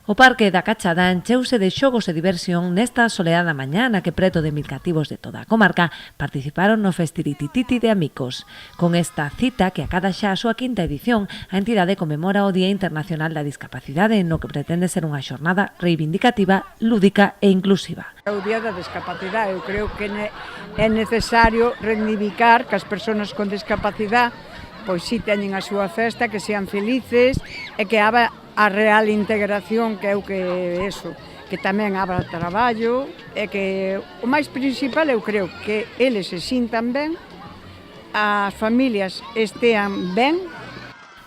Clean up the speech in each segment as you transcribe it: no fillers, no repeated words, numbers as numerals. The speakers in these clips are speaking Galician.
O Parque da Cachada encheuse de xogos e diversión nesta soleada mañá na que preto de 1000 cativos de toda a comarca participaron no Festiritititi de Amicos. Con esta cita, que acada xa a súa quinta edición, a entidade conmemora o Día Internacional da Discapacidade, no que pretende ser unha xornada reivindicativa, lúdica e inclusiva. O Día da Discapacidade, eu creo que é necesario reivindicar que as persoas con discapacidade pois si teñen a súa festa, que sean felices e que abra a real integración, que é o que é eso, que tamén abra traballo e que o máis principal eu creo que eles se sintan ben, as familias estean ben.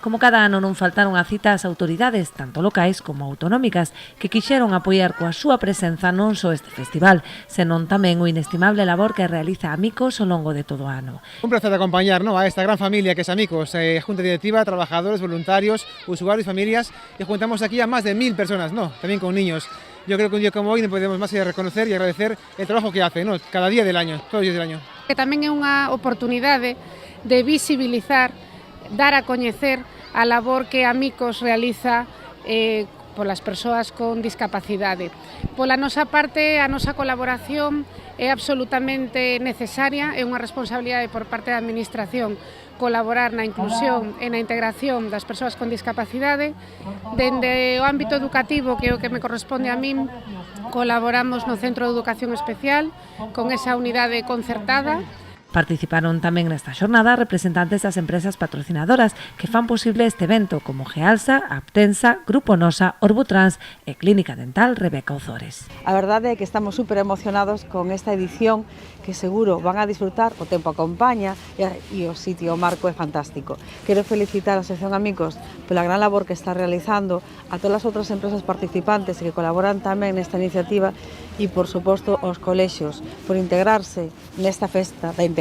Como cada ano non faltaron a cita as autoridades, tanto locais como autonómicas, que quixeron apoiar coa súa presenza non só este festival, senón tamén o inestimable labor que realiza Amicos ao longo de todo o ano. Un placer de acompañar a esta gran familia que es Amicos, Junta Directiva, trabajadores, voluntarios, usuarios, familias, y juntamos aquí a más de 1000 personas, también con niños. Yo creo que un día como hoy no podemos más allá de reconocer y agradecer el trabajo que hacen, cada día del año, todos los días del año. Que tamén é unha oportunidade de visibilizar, dar a coñecer a labor que Amicos realiza polas persoas con discapacidade. Pola nosa parte, a nosa colaboración é absolutamente necesaria, é unha responsabilidade por parte da Administración colaborar na inclusión e na integración das persoas con discapacidade. Dende o ámbito educativo, que é o que me corresponde a min, colaboramos no Centro de Educación Especial con esa unidade concertada. Participaron tamén nesta xornada representantes das empresas patrocinadoras que fan posible este evento, como Gealsa, Aptensa, Grupo Nosa, Orbutrans e Clínica Dental Rebeca Ozores. A verdade é que estamos super emocionados con esta edición, que seguro van a disfrutar, o tempo acompaña e o sitio, o marco é fantástico. Quero felicitar a Asociación Amicos pola gran labor que está realizando, a todas as outras empresas participantes que colaboran tamén nesta iniciativa e, por suposto, aos colexios por integrarse nesta festa da integración.